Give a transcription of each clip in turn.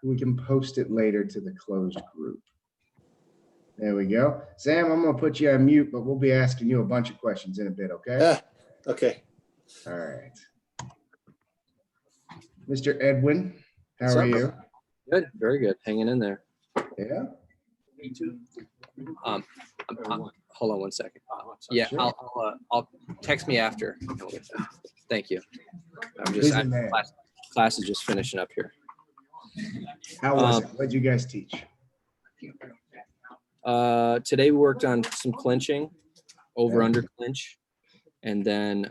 we can post it later to the closed group. There we go. Sam, I'm going to put you on mute, but we'll be asking you a bunch of questions in a bit, okay? Yeah. Okay. All right. Mr. Edwin, how What's are up? you? Good, very good. Hanging in there. Yeah. Hold on one second. Yeah, Sure. I'll text me after. Thank you. Busy man. Class is just finishing up here. How was it? What did you guys teach? Today we worked on some clinching, over under clinch, and then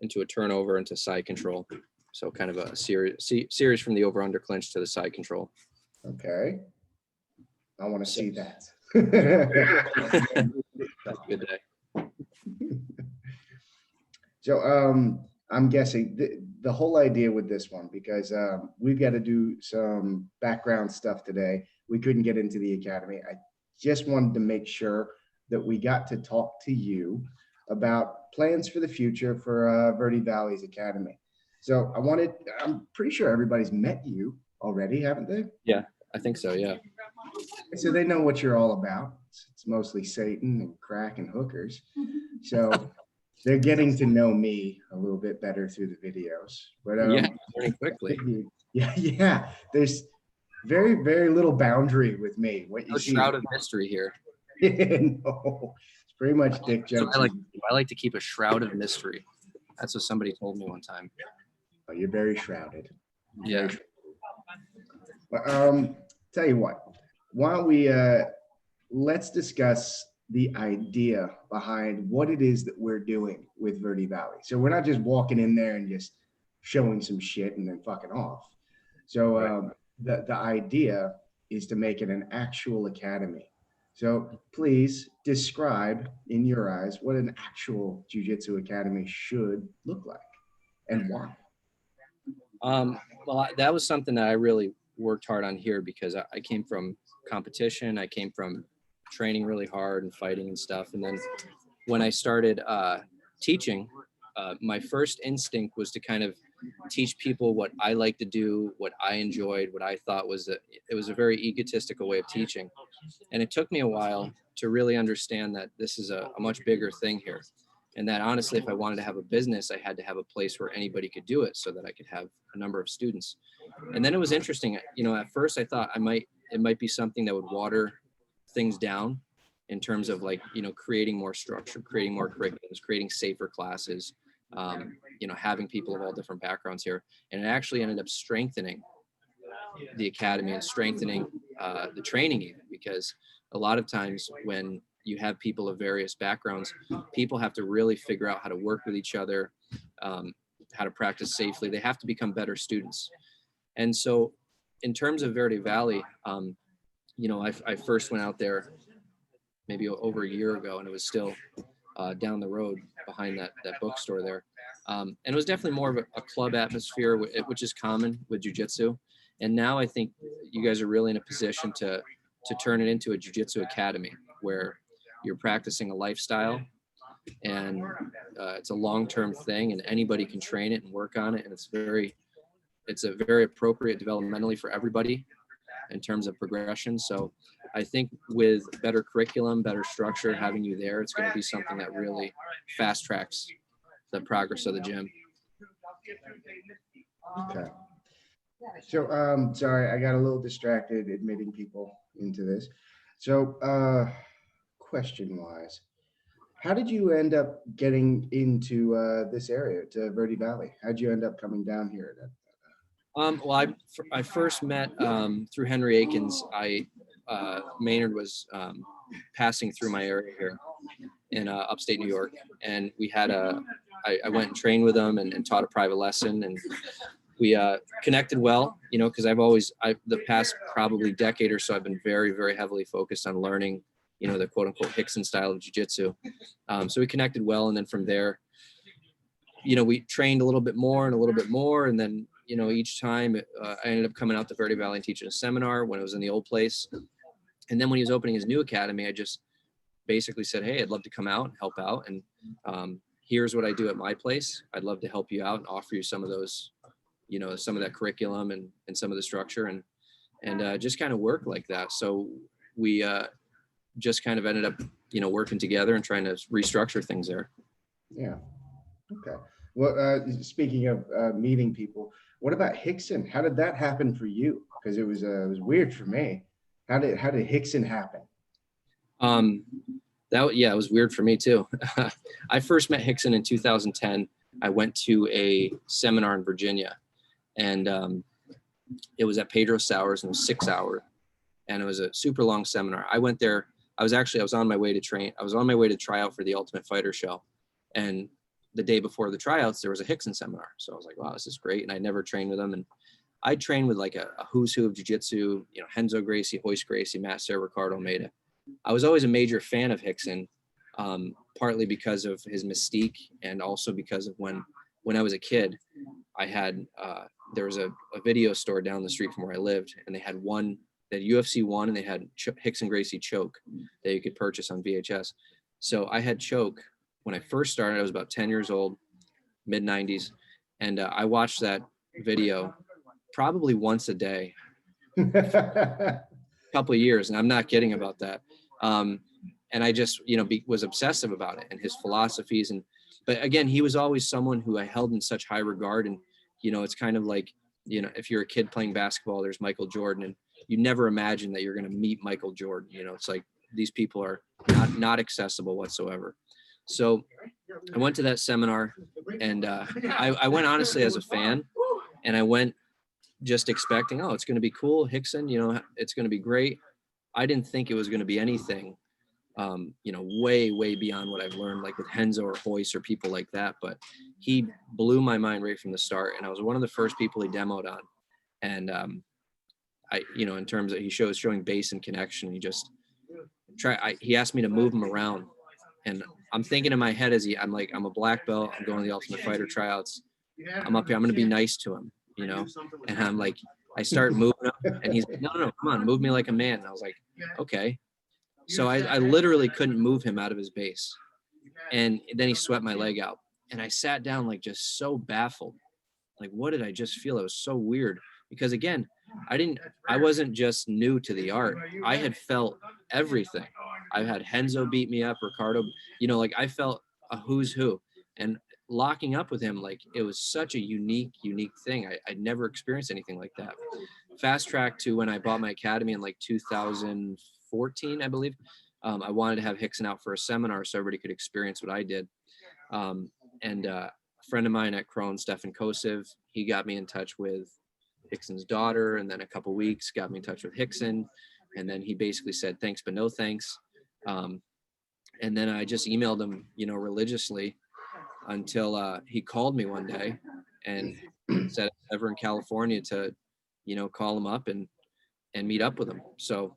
into a turnover into side control. So kind of a series from the over under clinch to the side control. Okay. I want to see that. That's a good day. So I'm guessing the whole idea with this one, because we've got to do some background stuff today. We couldn't get into the academy. I just wanted to make sure that we got to talk to you about plans for the future for Verde Valley's Academy. So I'm pretty sure everybody's met you already, haven't they? Yeah, I think so, yeah. So they know what you're all about. It's mostly Satan and crack and hookers. So they're getting to know me a little bit better through the videos. But yeah, very quickly. Yeah. There's very, very little boundary with me. What you No see. shroud of mystery here. No, it's pretty much dick jokes. I like to keep a shroud of mystery. That's what somebody told me one time. Oh, you're very shrouded. Yeah. But tell you what, why don't we let's discuss the idea behind what it is that we're doing with Verde Valley. So we're not just walking in there and just showing some shit and then fucking off. So the idea is to make it an actual academy. So please describe in your eyes what an actual jiu-jitsu academy should look like and why. Well, that was something that I really worked hard on here because I came from competition. I came from training really hard and fighting and stuff. And then when I started teaching, my first instinct was to kind of teach people what I like to do, what I enjoyed, what I thought was it was a very egotistical way of teaching. And it took me a while to really understand that this is a much bigger thing here. And that honestly, if I wanted to have a business, I had to have a place where anybody could do it so that I could have a number of students. And then it was interesting, you know, at first I thought it might be something that would water things down in terms of like, you know, creating more structure, creating more curriculums, creating safer classes, you know, having people of all different backgrounds here. And it actually ended up strengthening the academy and strengthening the training even, because a lot of times when you have people of various backgrounds, people have to really figure out how to work with each other, how to practice safely. They have to become better students. And so in terms of Verde Valley, you know, I first went out there maybe over a year ago, and it was still down the road behind that bookstore there. And it was definitely more of a club atmosphere, which is common with jiu-jitsu. And now I think you guys are really in a position to turn it into a jiu-jitsu academy where you're practicing a lifestyle, and it's a long-term thing, and anybody can train it and work on it. And it's a very appropriate developmentally for everybody in terms of progression. So I think with better curriculum, better structure, having you there, it's going to be something that really fast tracks the progress of the gym. Okay. So, sorry, I got a little distracted admitting people into this. So, question-wise, how did you end up getting into this area, to Verde Valley? How'd you end up coming down here? Well, I first met through Henry Akins. Maynard was passing through my area here in upstate New York, and we had I went and trained with him and taught a private lesson, and we connected well, you know, because the past probably decade or so, I've been very, very heavily focused on learning, you know, the quote unquote Hickson style of jiu-jitsu. So we connected well. And then from there, you know, we trained a little bit more. And then, you know, each time I ended up coming out to Verde Valley and teaching a seminar when it was in the old place. And then when he was opening his new academy, I just basically said, hey, I'd love to come out and help out. And here's what I do at my place. I'd love to help you out and offer you some of those you know, some of that curriculum and some of the structure and just kind of work like that. So we just kind of ended up, you know, working together and trying to restructure things there. Yeah. Okay. Well, speaking of meeting people, what about Hickson? How did that happen for you? Because it was weird for me. How did Hickson happen? Yeah, it was weird for me too. I first met Hickson in 2010. I went to a seminar in Virginia, and it was at Pedro Sowers, and it was 6 hours, and it was a super long seminar. I went there. I was on my way to train. I was on my way to try out for the Ultimate Fighter show, and the day before the tryouts, there was a Hickson seminar. So I was like, wow, this is great. And I never trained with him. And I trained with like a who's who of jiu-jitsu, you know, Renzo Gracie, Hoist Gracie, Matt Serra, Ricardo Almeida. I was always a major fan of Hickson, partly because of his mystique and also because of when I was a kid, I had, there was a video store down the street from where I lived, and they had UFC 1, and they had Hickson Gracie Choke that you could purchase on VHS. So I had Choke when I first started. I was about 10 years old, mid 90s. And I watched that video probably once a day, a couple of years. And I'm not kidding about that. And I just, you know, was obsessive about it and his philosophies. But again, he was always someone who I held in such high regard. And, you know, it's kind of like, you know, if you're a kid playing basketball, there's Michael Jordan, and you never imagine that you're going to meet Michael Jordan. You know, it's like these people are not accessible whatsoever. So I went to that seminar, and I went honestly as a fan, and I went just expecting, oh, it's going to be cool. Hickson, you know, it's going to be great. I didn't think it was going to be anything, you know, way, way beyond what I've learned, like with Renzo or Hoist or people like that. But he blew my mind right from the start. And I was one of the first people he demoed on. And you know, in terms of showing base and connection, he asked me to move him around. And I'm thinking in my head I'm like, I'm a black belt. I'm going to the Ultimate Fighter tryouts. I'm up here. I'm going to be nice to him, you know? And I'm like, I start moving him, and he's like, no, come on, move me like a man. And I was like, okay. So I literally couldn't move him out of his base. And then he swept my leg out. And I sat down like just so baffled. Like, what did I just feel? It was so weird. Because again, I wasn't just new to the art. I had felt everything. I had Renzo beat me up, Ricardo, you know, like I felt a who's who. And locking up with him, like it was such a unique thing. I'd never experienced anything like that. Fast track to when I bought my academy in like 2014, I believe. I wanted to have Hickson out for a seminar so everybody could experience what I did. And a friend of mine at Crone, Stefan Kosev, he got me in touch with Hickson's daughter, and then a couple weeks got me in touch with Hickson, and then he basically said thanks but no thanks. And then I just emailed him, you know, religiously until he called me one day and said ever in California to, you know, call him up and meet up with him. So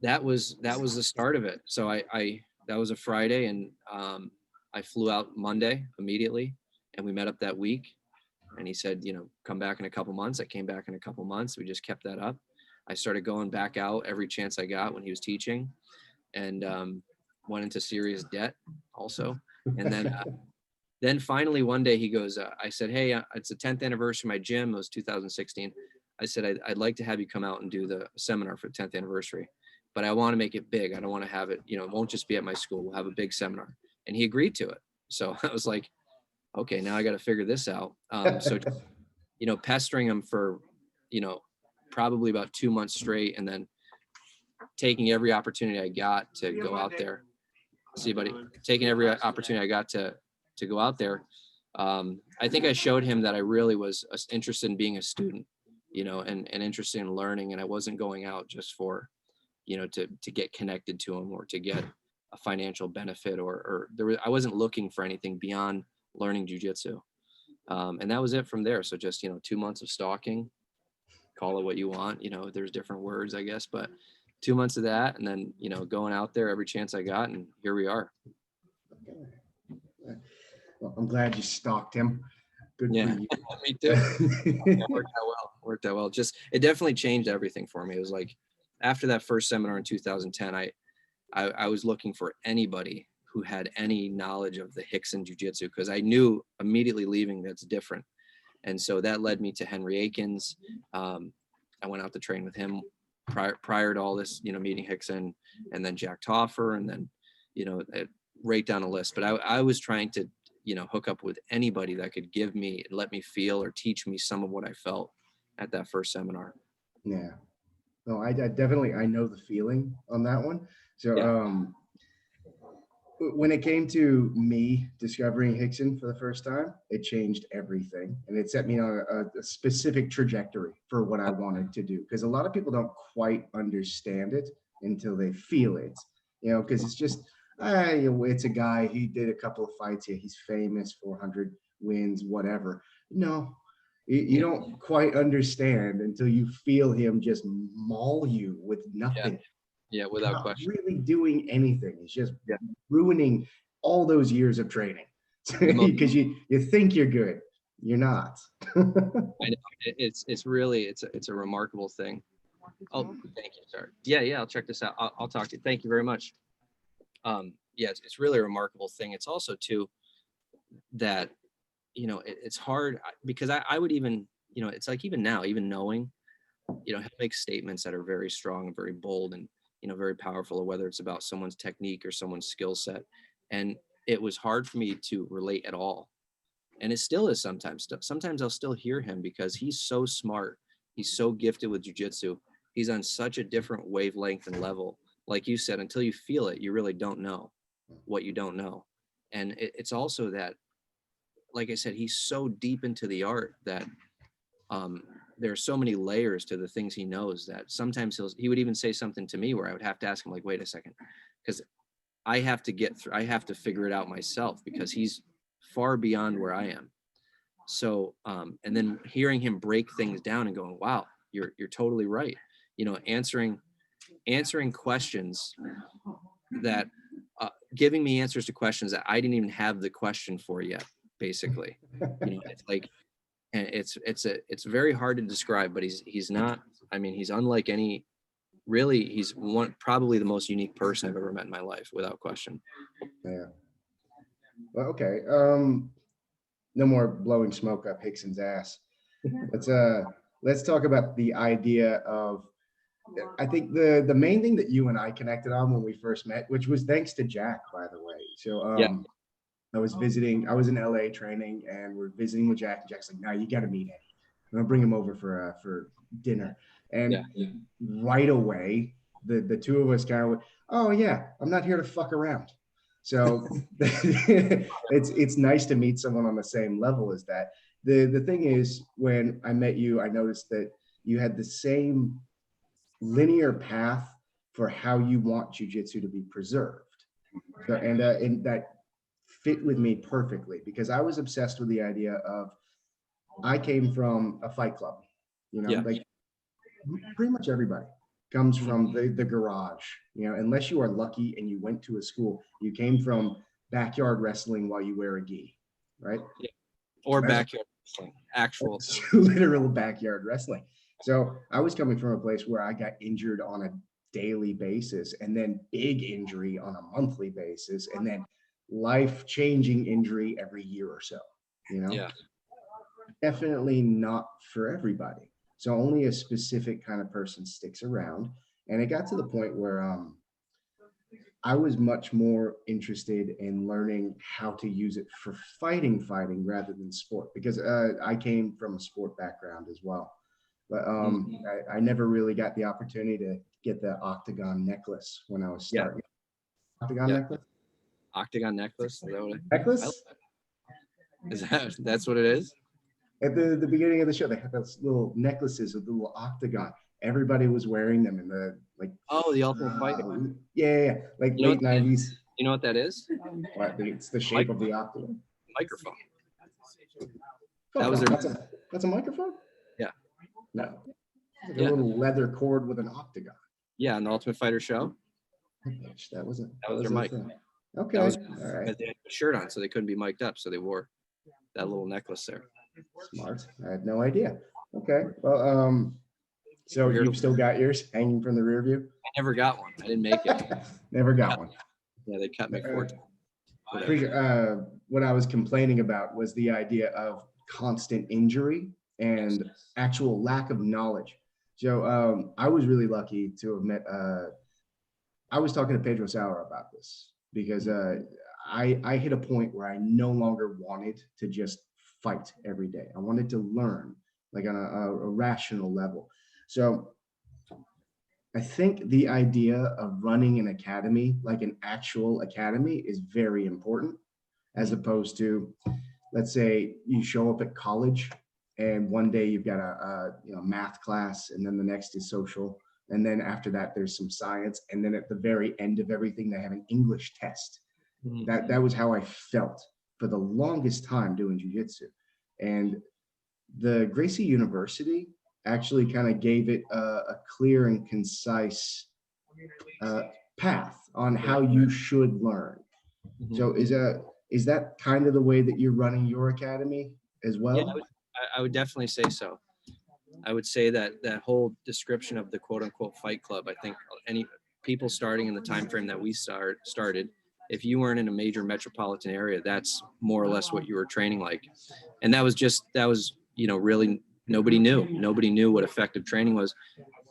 that was the start of it. So I that was a Friday, and I flew out Monday immediately, and we met up that week. And he said, you know, come back in a couple months. I came back in a couple months. We just kept that up. I started going back out every chance I got when he was teaching, and went into serious debt also. And then finally one day he goes, I said, hey, it's the 10th anniversary of my gym. It was 2016. I said, I'd like to have you come out and do the seminar for the 10th anniversary, but I want to make it big. I don't want to have it, you know, it won't just be at my school. We'll have a big seminar. And he agreed to it. So I was like, okay, now I got to figure this out. So, you know, pestering him for, you know, probably about 2 months straight, and then taking every opportunity I got to go out there. See, buddy, taking every opportunity I got to go out there. I think I showed him that I really was interested in being a student, you know, and interested in learning. And I wasn't going out just for, you know, to get connected to him or to get a financial benefit, or I wasn't looking for anything beyond learning jiu-jitsu. And that was it from there. So just, you know, 2 months of stalking, call it what you want, you know, there's different words, I guess, but 2 months of that, and then, you know, going out there every chance I got, and here we are. Well, I'm glad you stalked him. Good for you. Me too. Yeah, worked out well. Just, it definitely changed everything for me. It was like, after that first seminar in 2010, I was looking for anybody who had any knowledge of the Hickson Jiu-Jitsu, because I knew immediately leaving that's different. And so that led me to Henry Akins. I went out to train with him prior to all this, meeting Hickson, and then Jack Toffer, and then, right down the list. But I was trying to, hook up with anybody that could give me, let me feel or teach me some of what I felt at that first seminar. Yeah. No, I definitely, I know the feeling on that one. So, Yeah. When it came to me discovering Hickson for the first time, it changed everything. And it set me on a specific trajectory for what I wanted to do. Because a lot of people don't quite understand it until they feel it, because it's just, it's a guy, he did a couple of fights here. He's famous, 400 wins, whatever. No, you don't quite understand until you feel him just maul you with nothing. Yeah, without Not question. really doing anything. It's just ruining all those years of training because you think you're good, you're not. I know. It's really it's a remarkable thing. Oh, thank you, sir. Yeah, I'll check this out. I'll talk to you. Thank you very much. It's really a remarkable thing. It's also too that it's hard because I would even it's like even now, even knowing he'll make statements that are very strong and very bold and very powerful, whether it's about someone's technique or someone's skill set. And it was hard for me to relate at all. And it still is sometimes. Sometimes I'll still hear him because he's so smart. He's so gifted with jiu-jitsu. He's on such a different wavelength and level. Like you said, until you feel it, you really don't know what you don't know. And it's also that, like I said, he's so deep into the art that there are so many layers to the things he knows that sometimes he would even say something to me where I would have to ask him, like, wait a second, because I have to figure it out myself because he's far beyond where I am. So, and then hearing him break things down and going, wow, you're totally right. Answering questions that, giving me answers to questions that I didn't even have the question for yet, basically. It's like, and it's very hard to describe, but he's not, he's unlike any, really, he's probably the most unique person I've ever met in my life, without question. Yeah. Well, okay. No more blowing smoke up Hickson's ass. Let's talk about the idea of, I think the main thing that you and I connected on when we first met, which was thanks to Jack, by the way. So I was in LA training and we're visiting with Jack, and Jack's like, no, you got to meet Eddie. I'm gonna bring him over for dinner. And right away, the two of us kind of went, oh yeah, I'm not here to fuck around. So it's nice to meet someone on the same level as that. The thing is, when I met you, I noticed that you had the same linear path for how you want jiu-jitsu to be preserved. So, and that fit with me perfectly because I was obsessed with the idea of, I came from a fight club, like pretty much everybody comes from the garage, unless you are lucky and you went to a school, you came from backyard wrestling while you wear a gi, right? Yeah. Or backyard wrestling, actual literal backyard wrestling. So I was coming from a place where I got injured on a daily basis, and then big injury on a monthly basis, and then life-changing injury every year or so, Yeah. Definitely not for everybody. So only a specific kind of person sticks around. And it got to the point where I was much more interested in learning how to use it for fighting rather than sport, because I came from a sport background as well. But I never really got the opportunity to get the octagon necklace when I was starting. Octagon necklace? Octagon necklace? Is that what necklace? That's what it is? At the beginning of the show, they had those little necklaces with the little octagon. Everybody was wearing them in the the Ultimate Fighter. Yeah, like late 90s. You know what that is? What? It's the shape of the octagon. Microphone. That's a microphone? Yeah. No. It's like a little leather cord with an octagon. Yeah, in the Ultimate Fighter show. That was their mic. Okay. All right. They had a shirt on, so they couldn't be mic'd up, so they wore that little necklace there. Smart. I had no idea. Okay. Well, so you've still got yours hanging from the rear view? I never got one. I didn't make it. Never got one. Yeah, they cut me 4 times. What I was complaining about was the idea of constant injury and actual lack of knowledge. So I was really lucky to have met, I was talking to Pedro Sauer about this because I hit a point where I no longer wanted to just fight every day. I wanted to learn like on a rational level. So I think the idea of running an academy, like an actual academy, is very important, as opposed to, let's say you show up at college and one day you've got a math class, and then the next is social, and then after that there's some science, and then at the very end of everything they have an English test. That was how I felt for the longest time doing jiu-jitsu. And the Gracie University actually kind of gave it a clear and concise path on how you should learn. So is that kind of the way that you're running your academy as well? Yeah, I would definitely say so. I would say that that whole description of the quote unquote fight club, I think any people starting in the time frame that we started, if you weren't in a major metropolitan area, that's more or less what you were training like. And that was, really nobody knew what effective training was.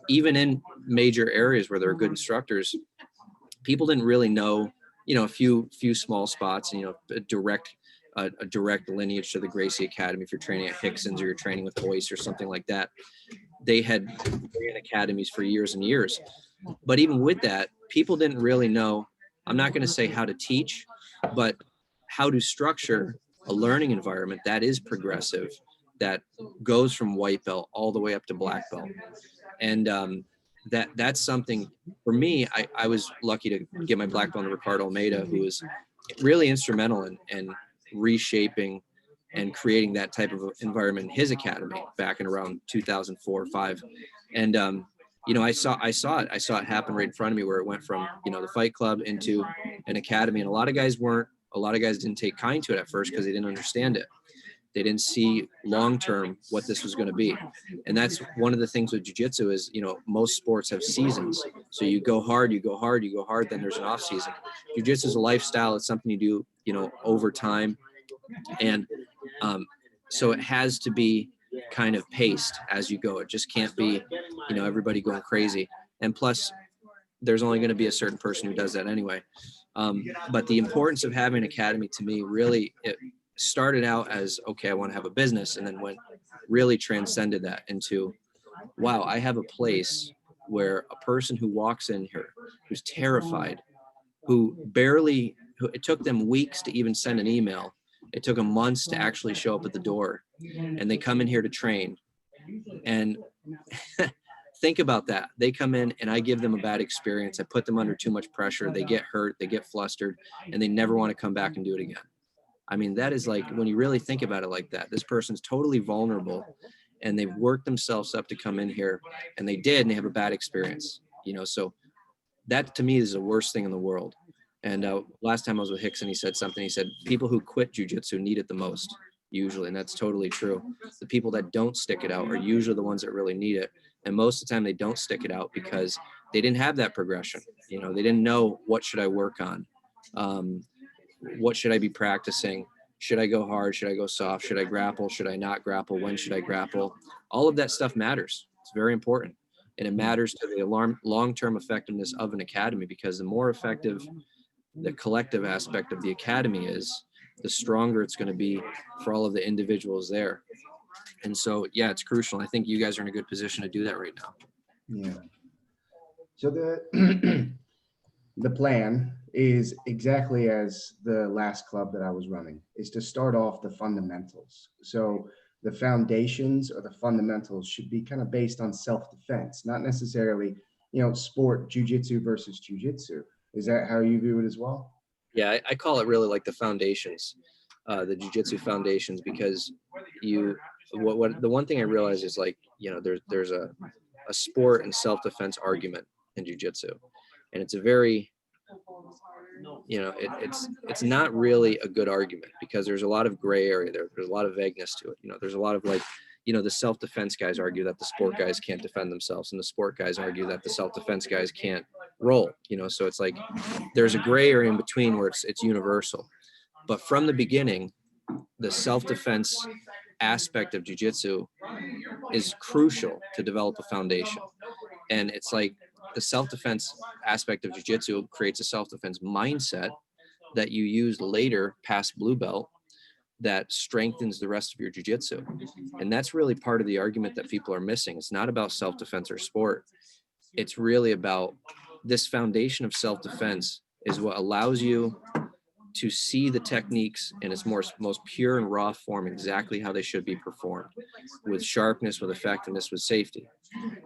Even in major areas where there are good instructors, people didn't really know, a few small spots, and, a direct lineage to the Gracie Academy. If you're training at Hickson's or you're training with Boyce or something like that, they had ran academies for years and years. But even with that, people didn't really know, I'm not going to say how to teach, but how to structure a learning environment that is progressive, that goes from white belt all the way up to black belt. And that's something for me. I was lucky to get my black belt to Ricardo Almeida, who was really instrumental in reshaping and creating that type of environment in his academy back in around 2004 or 5. And I saw it happen right in front of me, where it went from the fight club into an academy. And a lot of guys didn't take kind to it at first because they didn't understand it. They didn't see long-term what this was going to be. And that's one of the things with jiu-jitsu is, most sports have seasons. So you go hard, then there's an off season. Jiu-jitsu is a lifestyle. It's something you do, over time. And so it has to be kind of paced as you go. It just can't be, everybody going crazy. And plus, there's only going to be a certain person who does that anyway. But the importance of having an academy, to me, really, it started out as, okay, I want to have a business, and then really transcended that into, wow, I have a place where a person who walks in here, who's terrified, it took them weeks to even send an email. It took them months to actually show up at the door, and they come in here to train. And think about that. They come in and I give them a bad experience. I put them under too much pressure. They get hurt, they get flustered, and they never want to come back and do it again. I mean, that is like, when you really think about it like that, this person's totally vulnerable, and they've worked themselves up to come in here, and they have a bad experience, so that to me is the worst thing in the world. And last time I was with Hickson, he said something. He said, people who quit jiu-jitsu need it the most, usually. And that's totally true. The people that don't stick it out are usually the ones that really need it. And most of the time they don't stick it out because they didn't have that progression. They didn't know, what should I work on? What should I be practicing? Should I go hard? Should I go soft? Should I grapple? Should I not grapple? When should I grapple? All of that stuff matters. It's very important. And it matters to the long-term effectiveness of an academy, because the more effective the collective aspect of the academy is, the stronger it's going to be for all of the individuals there. And so, yeah, it's crucial. I think you guys are in a good position to do that right now. Yeah. So the plan is exactly as the last club that I was running, is to start off the fundamentals. So the foundations or the fundamentals should be kind of based on self-defense, not necessarily, sport, jiu-jitsu versus jiu-jitsu. Is that how you view it as well? Yeah, I call it really like the foundations, the jiu-jitsu foundations, because the one thing I realize is, like, there's a sport and self-defense argument in jiu-jitsu, and it's a very, it's not really a good argument, because there's a lot of gray area there. There's a lot of vagueness to it. There's a lot of, like, the self-defense guys argue that the sport guys can't defend themselves, and the sport guys argue that the self-defense guys can't roll, so it's like there's a gray area in between where it's universal. But from the beginning, the self-defense aspect of jiu-jitsu is crucial to develop a foundation. And it's like the self-defense aspect of jiu-jitsu creates a self-defense mindset that you use later past blue belt that strengthens the rest of your jiu-jitsu. And that's really part of the argument that people are missing. It's not about self-defense or sport. It's really about this foundation of self-defense is what allows you to see the techniques in its most pure and raw form, exactly how they should be performed, with sharpness, with effectiveness, with safety.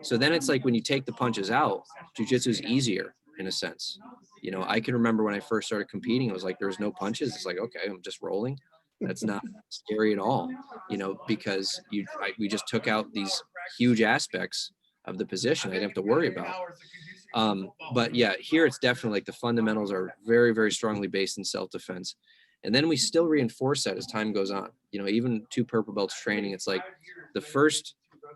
So then it's like when you take the punches out, jiu-jitsu is easier in a sense. You know, I can remember when I first started competing, it was like, there was no punches. It's like, okay, I'm just rolling. That's not scary at all, you know, because we just took out these huge aspects of the position I didn't have to worry about. But yeah, here it's definitely like the fundamentals are very, very strongly based in self-defense. And then we still reinforce that as time goes on. You know, even 2 purple belts training, it's like the first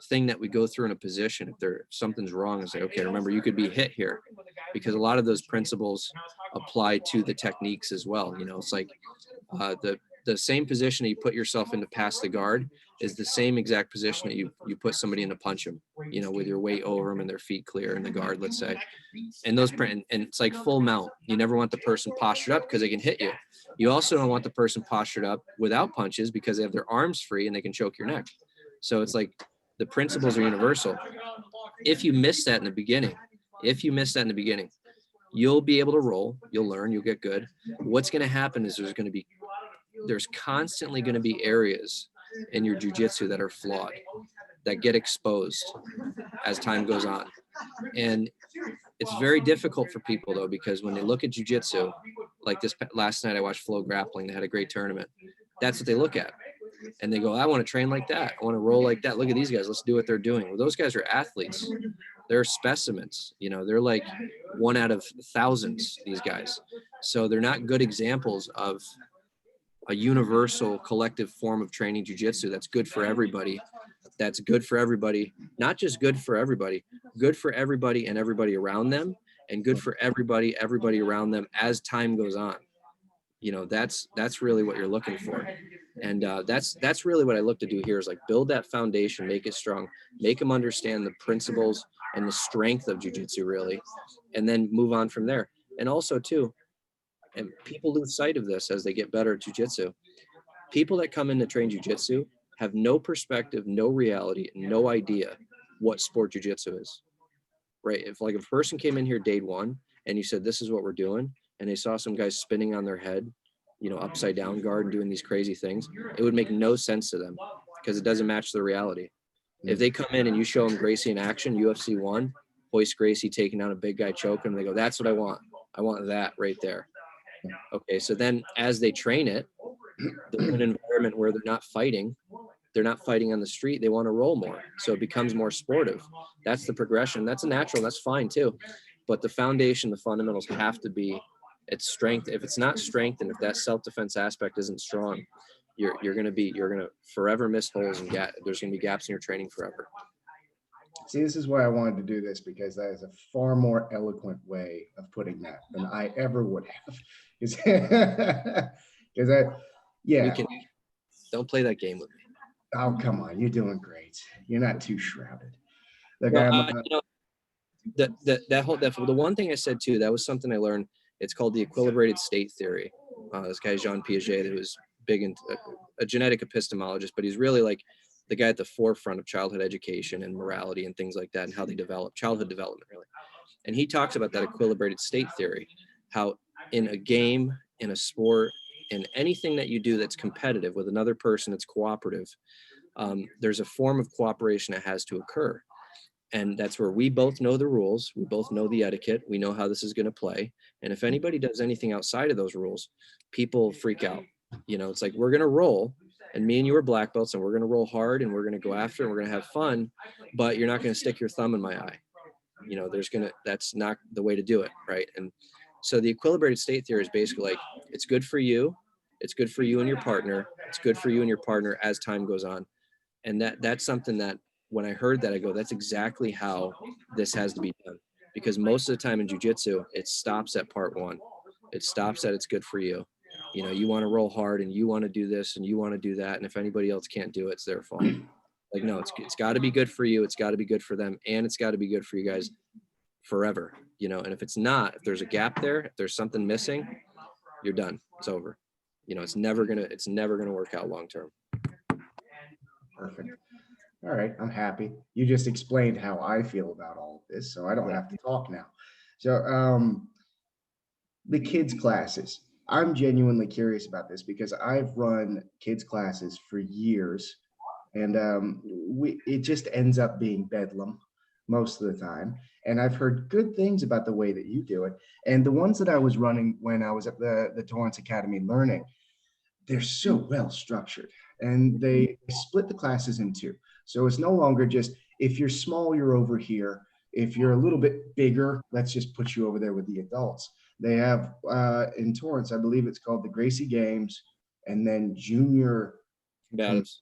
thing that we go through in a position, if something's wrong, is like, okay, remember, you could be hit here, because a lot of those principles apply to the techniques as well. You know, it's like the same position that you put yourself in to pass the guard is the same exact position that you put somebody in to punch them, you know, with your weight over them and their feet clear in the guard, let's say. And and it's like full mount. You never want the person postured up because they can hit you. You also don't want the person postured up without punches because they have their arms free and they can choke your neck. So it's like the principles are universal. If you miss that in the beginning, you'll be able to roll, you'll learn, you'll get good. What's going to happen is there's constantly going to be areas in your jiu-jitsu that are flawed, that get exposed as time goes on. And it's very difficult for people though, because when they look at jiu-jitsu, like this last night I watched Flow Grappling, they had a great tournament. That's what they look at. And they go, I want to train like that. I want to roll like that. Look at these guys. Let's do what they're doing. Well, those guys are athletes. They're specimens. You know, they're like 1 out of thousands, these guys. So they're not good examples of a universal collective form of training jiu-jitsu that's good for everybody. That's good for everybody, not just good for everybody and everybody around them, and good for everybody around them as time goes on. You know, that's really what you're looking for. And that's really what I look to do here, is like build that foundation, make it strong, make them understand the principles and the strength of jiu-jitsu really, and then move on from there. And also too, and people lose sight of this as they get better at jiu-jitsu, people that come in to train jiu-jitsu have no perspective, no reality, no idea what sport jiu-jitsu is, right? If like a person came in here day one and you said, this is what we're doing, and they saw some guys spinning on their head, you know, upside down guard and doing these crazy things, it would make no sense to them because it doesn't match the reality. If they come in and you show them Gracie in action, UFC 1, Hoist Gracie taking down a big guy, choking, they go, that's what I want. I want that right there. Okay, so then as they train it, they're in an environment where they're not fighting on the street, they want to roll more. So it becomes more sportive. That's the progression. That's a natural, that's fine too. But the foundation, the fundamentals have to be its strength. If it's not strength, and if that self-defense aspect isn't strong, you're going to forever miss holes, and there's going to be gaps in your training forever. See, this is why I wanted to do this, because that is a far more eloquent way of putting that than I ever would have. Don't play that game with me. Oh, come on. You're doing great. You're not too shrouded. Like, you know, the one thing I said too, that was something I learned. It's called the equilibrated state theory. This guy, Jean Piaget, who was big into a genetic epistemologist, but he's really like the guy at the forefront of childhood education and morality and things like that, and how they develop childhood development really. And he talks about that equilibrated state theory, how in a game, in a sport, in anything that you do that's competitive with another person, that's cooperative, there's a form of cooperation that has to occur. And that's where we both know the rules, we both know the etiquette, we know how this is going to play. And if anybody does anything outside of those rules, people freak out. You know, it's like, we're going to roll, and me and you are black belts, and we're going to roll hard, and we're going to go after, and we're going to have fun, but you're not going to stick your thumb in my eye. You know, that's not the way to do it, right? And so the equilibrated state theory is basically like, it's good for you and your partner, it's good for you and your partner as time goes on. And that's something that when I heard that, I go, that's exactly how this has to be done. Because most of the time in jiu-jitsu, it stops at part one. It stops at it's good for you. You know, you want to roll hard and you want to do this and you want to do that. And if anybody else can't do it, it's their fault. Like, no, it's got to be good for you. It's got to be good for them. And it's got to be good for you guys forever, you know. And if it's not, if there's a gap there, if there's something missing, you're done. It's over. You know, it's never gonna work out long term. Perfect. All right, I'm happy. You just explained how I feel about all of this, so I don't have to talk now. So, the kids classes. I'm genuinely curious about this because I've run kids classes for years, and it just ends up being bedlam most of the time. And I've heard good things about the way that you do it. And the ones that I was running when I was at the Torrance Academy learning, they're so well structured, and they split the classes in two. So it's no longer just, if you're small, you're over here. If you're a little bit bigger, let's just put you over there with the adults. They have in Torrance, I believe it's called the Gracie Games, and then junior Combatives.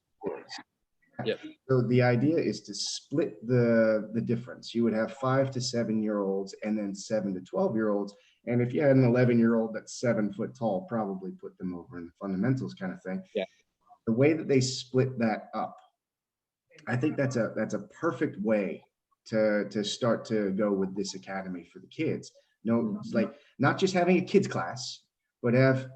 Yep. So the idea is to split the difference. You would have 5 to 7 year olds and then 7 to 12 year olds. And if you had an 11 year old that's 7 foot tall, probably put them over in the fundamentals kind of thing. Yeah. The way that they split that up, I think that's a perfect way to start to go with this academy for the kids. No, it's like not just having a kids class, but have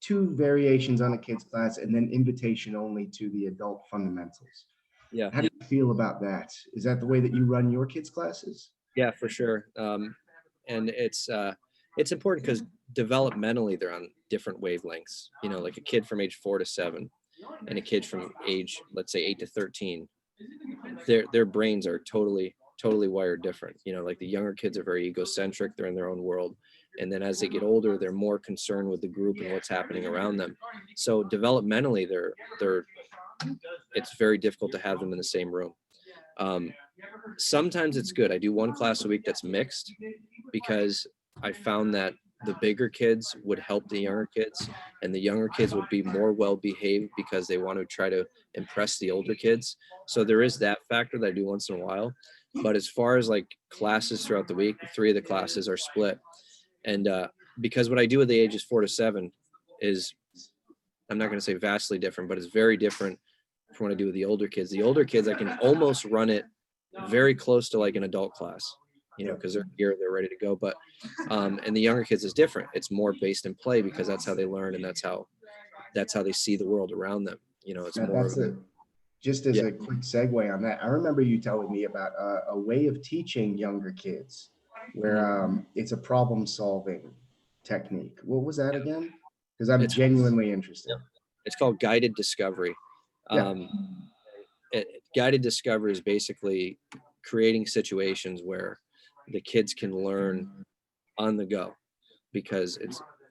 2 variations on a kids class and then invitation only to the adult fundamentals. Yeah. How do you feel about that? Is that the way that you run your kids classes? Yeah, for sure. And it's important because developmentally they're on different wavelengths. You know, like a kid from age 4 to 7 and a kid from age, let's say 8 to 13, their brains are totally wired different. You know, like the younger kids are very egocentric, they're in their own world. And then as they get older, they're more concerned with the group and what's happening around them. So developmentally, it's very difficult to have them in the same room. Sometimes it's good. I do 1 class a week that's mixed because I found that the bigger kids would help the younger kids, and the younger kids would be more well behaved because they want to try to impress the older kids. So there is that factor that I do once in a while. But as far as like classes throughout the week, 3 of the classes are split. And because what I do with the ages 4 to 7 is, I'm not going to say vastly different, but it's very different from what I do with the older kids. The older kids, I can almost run it very close to like an adult class, you know, because they're here, they're ready to go. But and the younger kids is different. It's more based in play because that's how they learn and that's how they see the world around them. You know, it's more. Just as a quick segue on that, I remember you telling me about a way of teaching younger kids where it's a problem-solving technique. What was that again? Because I'm genuinely interested. It's called guided discovery. Guided discovery is basically creating situations where the kids can learn on the go, because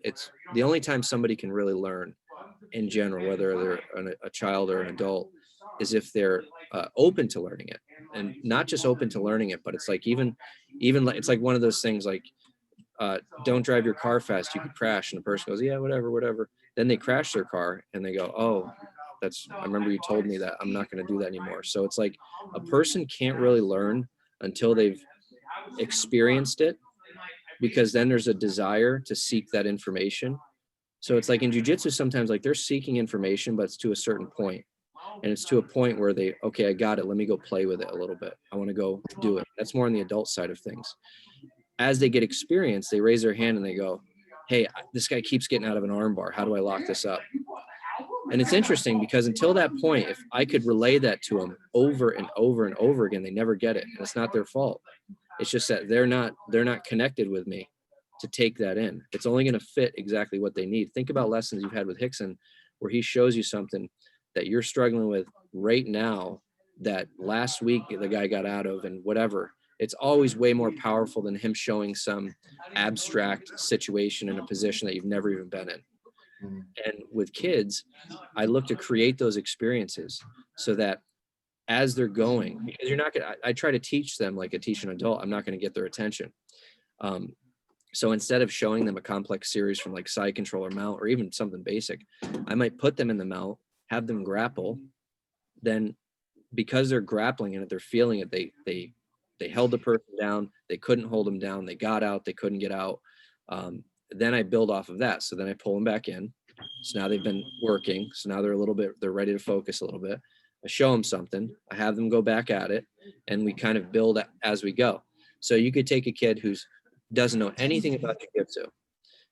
it's the only time somebody can really learn in general, whether they're a child or an adult, is if they're open to learning it. And not just open to learning it, but it's like even it's like one of those things like, don't drive your car fast, you could crash. And the person goes, yeah, whatever. Then they crash their car and they go, oh, I remember you told me that, I'm not going to do that anymore. So it's like a person can't really learn until they've experienced it, because then there's a desire to seek that information. So it's like in jiu-jitsu, sometimes like they're seeking information, but it's to a certain point. And it's to a point where okay, I got it. Let me go play with it a little bit. I want to go do it. That's more on the adult side of things. As they get experience, they raise their hand and they go, hey, this guy keeps getting out of an arm bar. How do I lock this up? And it's interesting because until that point, if I could relay that to them over and over and over again, they never get it. And it's not their fault. It's just that they're not connected with me to take that in. It's only going to fit exactly what they need. Think about lessons you've had with Hickson, where he shows you something that you're struggling with right now that last week the guy got out of, and whatever. It's always way more powerful than him showing some abstract situation in a position that you've never even been in. And with kids, I look to create those experiences so that as they're going, because you're not going to, I try to teach them like I teach an adult, I'm not going to get their attention. So instead of showing them a complex series from like side control or mount or even something basic, I might put them in the mount, have them grapple. Then because they're grappling in it, they're feeling it. They held the person down. They couldn't hold them down. They got out. They couldn't get out. Then I build off of that. So then I pull them back in. So now they've been working. So now they're ready to focus a little bit. I show them something. I have them go back at it, and we kind of build as we go. So you could take a kid who doesn't know anything about jiu-jitsu.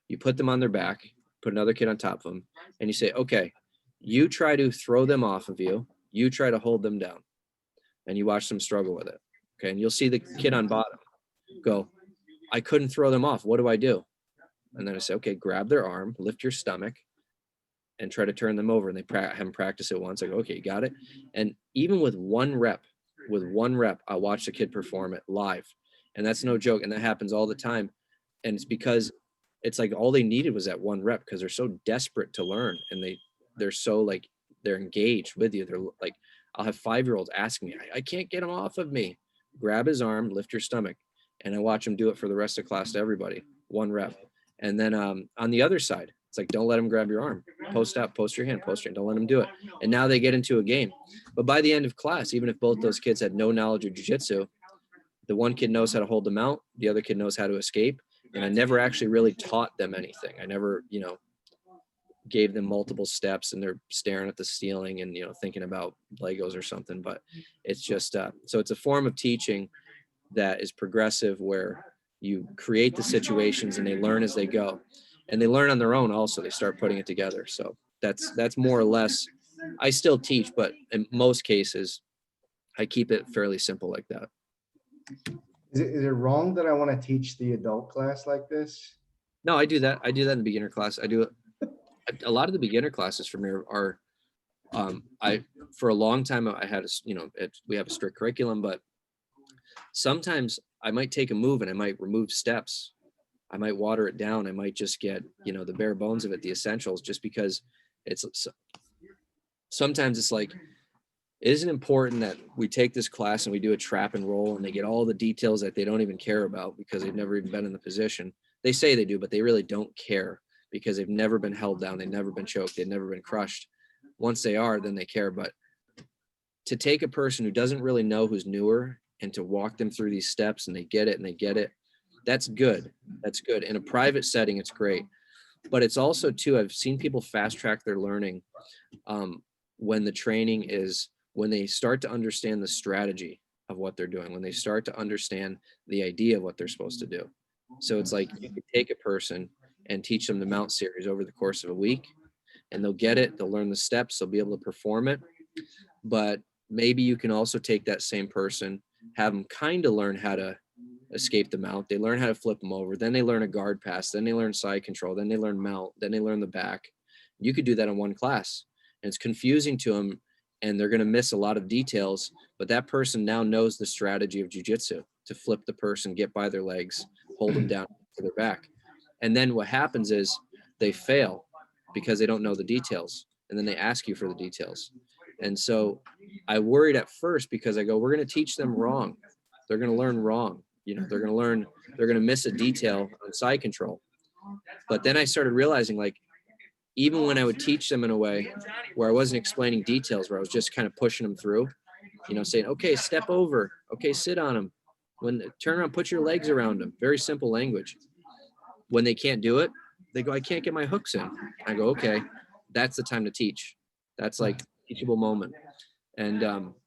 You put them on their back, put another kid on top of them, and you say, okay, you try to throw them off of you. You try to hold them down, and you watch them struggle with it. Okay. And you'll see the kid on bottom go, I couldn't throw them off. What do I do? And then I say, okay, grab their arm, lift your stomach, and try to turn them over. And they have them practice it once. I go, okay, you got it. And even with one rep, I watch the kid perform it live. And that's no joke. And that happens all the time. And it's because it's like all they needed was that one rep, because they're so desperate to learn, and they're so like, they're engaged with you. They're like, I'll have 5-year-olds asking me, I can't get him off of me. Grab his arm, lift your stomach. And I watch them do it for the rest of class to everybody, one rep. And then on the other side, it's like, don't let them grab your arm. Post out, post your hand, don't let them do it. And now they get into a game. But by the end of class, even if both those kids had no knowledge of jiu-jitsu, the one kid knows how to hold them out. The other kid knows how to escape. And I never actually really taught them anything. I never, gave them multiple steps, and they're staring at the ceiling and, thinking about Legos or something. But it's just, so it's a form of teaching that is progressive, where you create the situations and they learn as they go, and they learn on their own. Also, they start putting it together. So that's more or less, I still teach, but in most cases I keep it fairly simple like that. Is it wrong that I want to teach the adult class like this? No, I do that. I do that in the beginner class. I do it. A lot of the beginner classes for me are, for a long time I had we have a strict curriculum, but sometimes I might take a move and I might remove steps. I might water it down. I might just get, the bare bones of it, the essentials, just because sometimes it's like, isn't it important that we take this class and we do a trap and roll, and they get all the details that they don't even care about because they've never even been in the position. They say they do, but they really don't care, because they've never been held down. They've never been choked. They've never been crushed. Once they are, then they care. But to take a person who doesn't really know, who's newer, and to walk them through these steps, and they get it, that's good. That's good. In a private setting, it's great. But it's also too, I've seen people fast track their learning when the training is, when they start to understand the strategy of what they're doing, when they start to understand the idea of what they're supposed to do. So it's like, you could take a person and teach them the mount series over the course of a week, and they'll get it. They'll learn the steps. They'll be able to perform it. But maybe you can also take that same person, have them kind of learn how to escape the mount. They learn how to flip them over. Then they learn a guard pass. Then they learn side control. Then they learn mount. Then they learn the back. You could do that in one class, and it's confusing to them, and they're going to miss a lot of details. But that person now knows the strategy of jiu-jitsu, to flip the person, get by their legs, hold them down to their back. And then what happens is they fail because they don't know the details. And then they ask you for the details. And so I worried at first, because I go, we're going to teach them wrong. They're going to learn wrong. They're going to miss a detail on side control. But then I started realizing, like, even when I would teach them in a way where I wasn't explaining details, where I was just kind of pushing them through, saying, okay, step over. Okay, sit on them. Turn around, put your legs around them. Very simple language. When they can't do it, they go, I can't get my hooks in. I go, okay, that's the time to teach. That's like a teachable moment. And,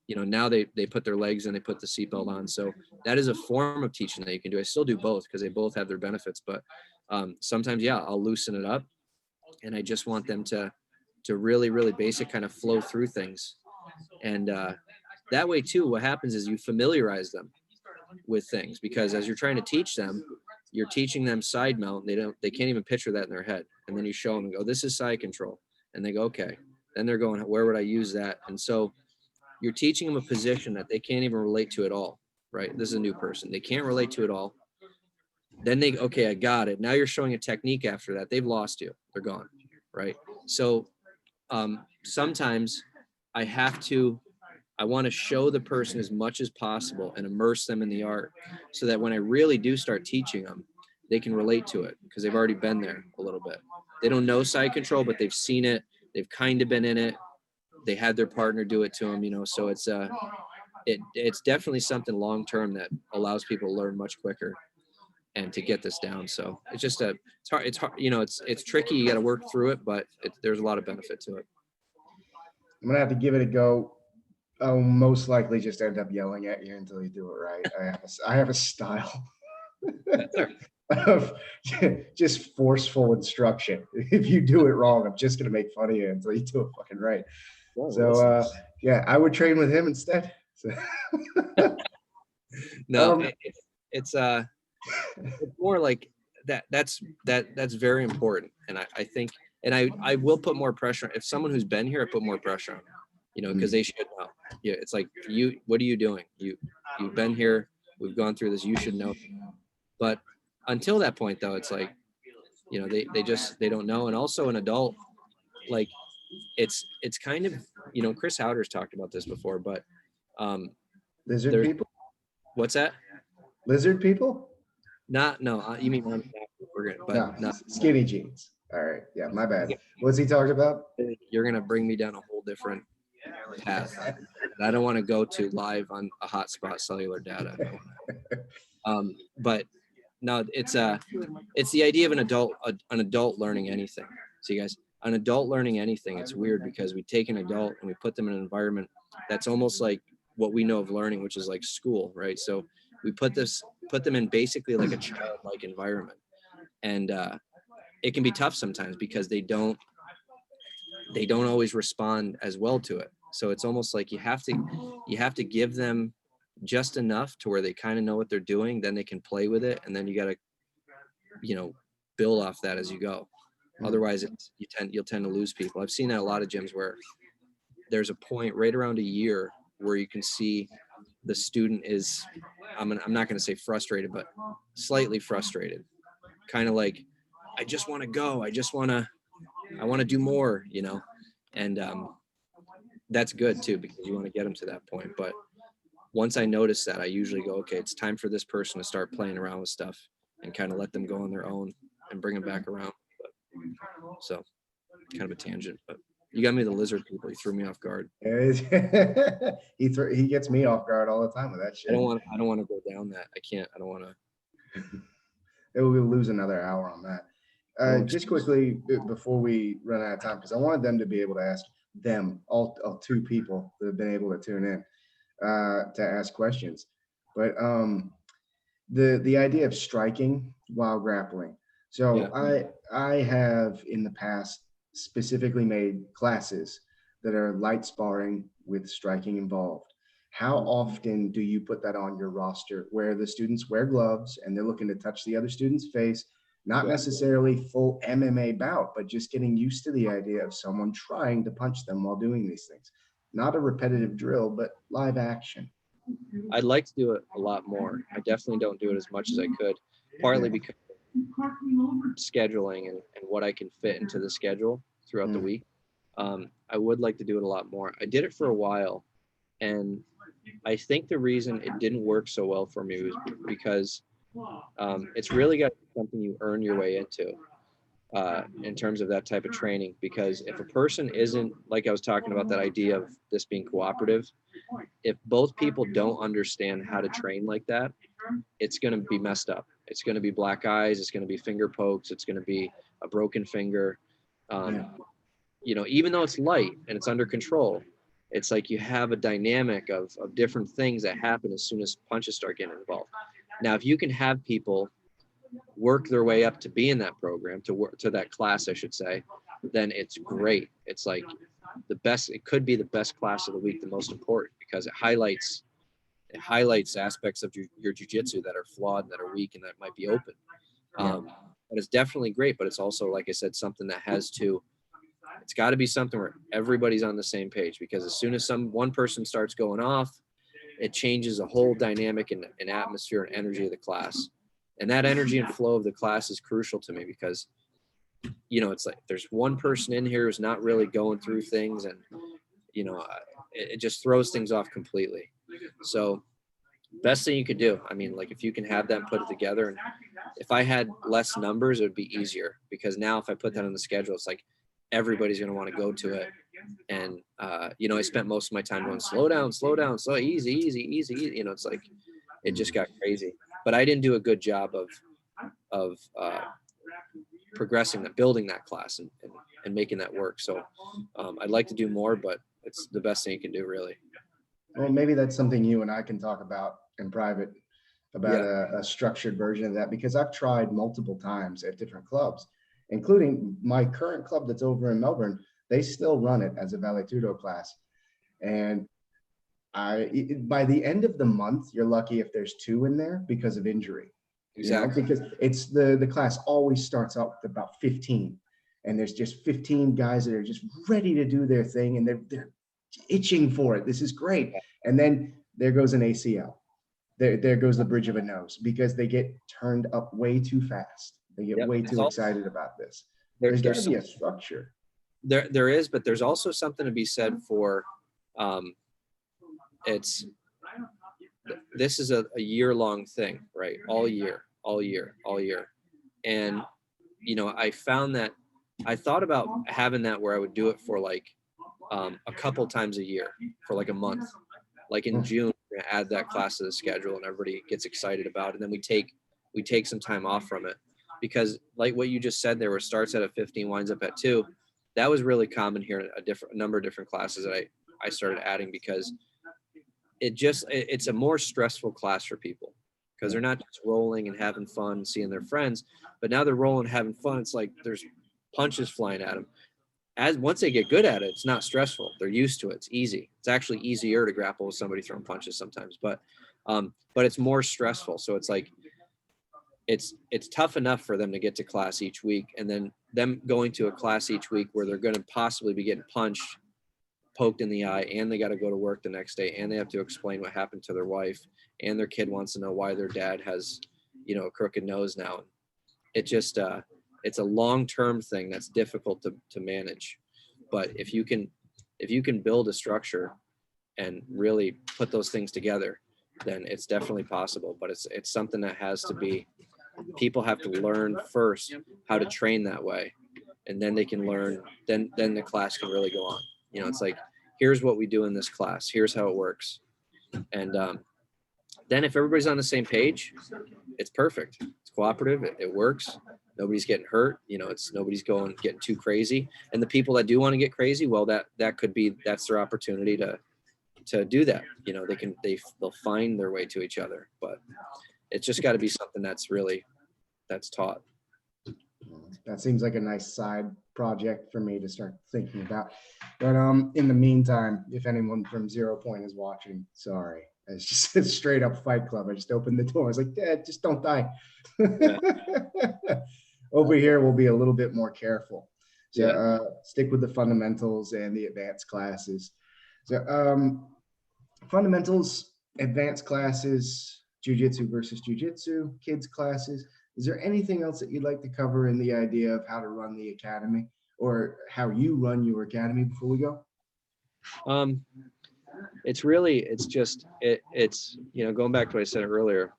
now they put their legs in, they put the seatbelt on. So that is a form of teaching that you can do. I still do both, because they both have their benefits. But sometimes, I'll loosen it up, and I just want them to really, really basic kind of flow through things. And that way too, what happens is you familiarize them with things, because as you're trying to teach them, you're teaching them side mount. They can't even picture that in their head. And then you show them and go, this is side control. And they go, okay. Then they're going, where would I use that? And so you're teaching them a position that they can't even relate to at all, right? This is a new person. They can't relate to it all. Then okay, I got it. Now you're showing a technique after that. They've lost you. They're gone, right? So sometimes I want to show the person as much as possible and immerse them in the art, so that when I really do start teaching them, they can relate to it, because they've already been there a little bit. They don't know side control, but they've seen it. They've kind of been in it. They had their partner do it to them, so it's definitely something long-term that allows people to learn much quicker. and to get this down. So it's just it's hard. It's hard. You know, it's tricky. You got to work through it, but there's a lot of benefit to it. I'm gonna have to give it a go. I'll most likely just end up yelling at you until you do it right. I have a style of just forceful instruction. If you do it wrong, I'm just gonna make fun of you until you do it fucking right. So yeah, I would train with him instead. So. No, it's more like that. That's very important, and I think, and I will put more pressure if someone who's been here. I put more pressure on them, you know, because they should know. Yeah, it's like what are you doing? You've been here. We've gone through this. You should know. But until that point, though, it's like, you know, they don't know. And also an adult, like it's kind of, you know, Chris Howder's talked about this before, but lizard people. What's that? Lizard people? No, you mean but no, skinny jeans. All right, yeah, my bad. What's he talking about? You're gonna bring me down a whole different path that I don't want to go to live on a hotspot cellular data. But no, it's the idea of an adult learning anything. So you guys, an adult learning anything, it's weird because we take an adult and we put them in an environment that's almost like what we know of learning, which is like school, right? So we put them in basically like a childlike environment, and it can be tough sometimes because they don't always respond as well to it. So it's almost like you have to give them just enough to where they kind of know what they're doing, then they can play with it, and then you got to, you know, build off that as you go. Otherwise you'll tend to lose people. I've seen that a lot of gyms where there's a point right around a year where you can see the student is, I'm not going to say frustrated, but slightly frustrated, kind of like, I just want to go, I want to do more, you know, and that's good too, because you want to get them to that point. But once I notice that, I usually go, okay, it's time for this person to start playing around with stuff and kind of let them go on their own and bring them back around. But, so kind of a tangent, but you got me the lizard people. You threw me off guard. He gets me off guard all the time with that shit. I don't want to go down that. I don't want to. We'll lose another hour on that. Just quickly before we run out of time, because I wanted them to be able to ask them, all two people that have been able to tune in to ask questions. But the idea of striking while grappling. So yeah. I have in the past specifically made classes that are light sparring with striking involved. How often do you put that on your roster where the students wear gloves and they're looking to touch the other student's face, not necessarily full MMA bout, but just getting used to the idea of someone trying to punch them while doing these things? Not a repetitive drill, but live action. I'd like to do it a lot more. I definitely don't do it as much as I could, partly because scheduling and what I can fit into the schedule throughout the week. I would like to do it a lot more. I did it for a while, and I think the reason it didn't work so well for me was because it's really got to be something you earn your way into in terms of that type of training. Because if a person isn't, like I was talking about, that idea of this being cooperative, if both people don't understand how to train like that, it's going to be messed up. It's going to be black eyes. It's going to be finger pokes. It's going to be a broken finger. You know, even though it's light and it's under control, it's like you have a dynamic of different things that happen as soon as punches start getting involved. Now, if you can have people work their way up to be in that program, to that class, I should say, then it's great. It's like the best. It could be the best class of the week, the most important, because it highlights aspects of your jiu-jitsu that are flawed, that are weak, and that might be open. But it's definitely great. But it's also, like I said, something that it's got to be something where everybody's on the same page, because as soon as one person starts going off, it changes the whole dynamic and atmosphere and energy of the class. And that energy and flow of the class is crucial to me, because, you know, it's like there's one person in here who's not really going through things, and, you know, it just throws things off completely. So best thing you could do, I mean, like if you can have them put it together, and if I had less numbers, it would be easier, because now if I put that on the schedule, it's like everybody's going to want to go to it. And, you know, I spent most of my time going, slow down, slow, easy. You know, it's like, it just got crazy. But I didn't do a good job of progressing that, building that class and making that work. So I'd like to do more, but it's the best thing you can do, really. Well, maybe that's something you and I can talk about in private, about Yeah. a structured version of that, because I've tried multiple times at different clubs, including my current club that's over in Melbourne. They still run it as a Vale Tudo class. And by the end of the month, you're lucky if there's 2 in there because of injury. Exactly. Because it's the class always starts out with about 15, and there's just 15 guys that are just ready to do their thing, and they're itching for it. This is great. And then there goes an ACL. There goes the bridge of a nose, because they get turned up way too fast. They get way too excited about this. There's got to be a structure. There is, but there's also something to be said for this is a year-long thing, right? All year. And, I found that I thought about having that where I would do it for like a couple times a year for like a month. Like in June, we're gonna add that class to the schedule and everybody gets excited about it. And then we take some time off from it, because like what you just said, there were starts at a 15, winds up at 2. That was really common here in a number of different classes that I started adding, because it's a more stressful class for people, because they're not just rolling and having fun, seeing their friends, but now they're rolling, having fun. It's like there's punches flying at them. Once they get good at it, it's not stressful. They're used to it. It's easy. It's actually easier to grapple with somebody throwing punches sometimes, but it's more stressful. So it's like, it's tough enough for them to get to class each week, and then them going to a class each week where they're going to possibly be getting punched, poked in the eye, and they got to go to work the next day, and they have to explain what happened to their wife, and their kid wants to know why their dad has, a crooked nose now. It just, it's a long-term thing that's difficult to manage. But if you can build a structure and really put those things together, then it's definitely possible. But it's something that has to be, people have to learn first how to train that way, and then they can learn, then the class can really go on. It's like, here's what we do in this class, here's how it works. And then if everybody's on the same page, it's perfect. It's cooperative. It works. Nobody's getting hurt. It's nobody's getting too crazy. And the people that do want to get crazy, well, that's their opportunity to do that. They'll find their way to each other. But it's just got to be something that's taught. That seems like a nice side project for me to start thinking about. But in the meantime, if anyone from 0 Point is watching, sorry. It's just a straight up Fight Club. I just opened the door. I was like, Dad, just don't die. Yeah. Over here, we'll be a little bit more careful. So stick with the fundamentals and the advanced classes. So fundamentals, advanced classes, jiu-jitsu versus jiu-jitsu, kids classes. Is there anything else that you'd like to cover in the idea of how to run the academy, or how you run your academy before we go? It's going back to what I said earlier,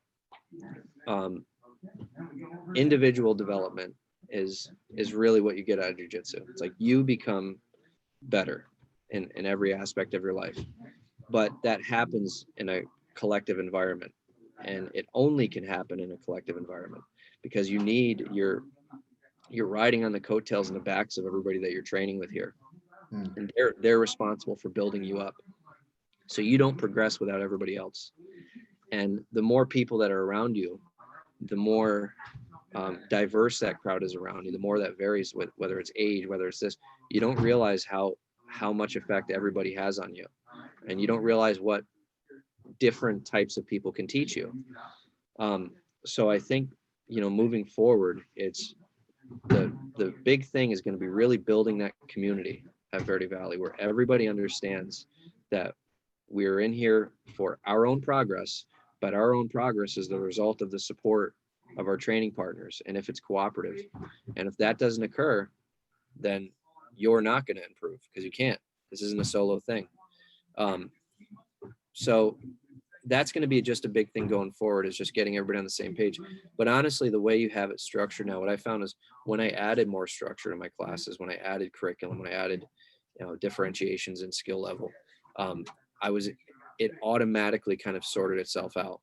individual development is really what you get out of jiu-jitsu. It's like you become better in every aspect of your life, but that happens in a collective environment, and it only can happen in a collective environment, because you're riding on the coattails and the backs of everybody that you're training with here. And they're responsible for building you up. So you don't progress without everybody else. And the more people that are around you, the more diverse that crowd is around you, the more that varies, with whether it's age, whether it's this. You don't realize how much effect everybody has on you. And you don't realize what different types of people can teach you. So I think, moving forward, it's the big thing is going to be really building that community at Verde Valley, where everybody understands that we're in here for our own progress, but our own progress is the result of the support of our training partners. And if it's cooperative, and if that doesn't occur, then you're not going to improve, because you can't. This isn't a solo thing. So that's going to be just a big thing going forward, is just getting everybody on the same page. But honestly, the way you have it structured now, what I found is when I added more structure to my classes, when I added curriculum, when I added differentiations in skill level, it automatically kind of sorted itself out,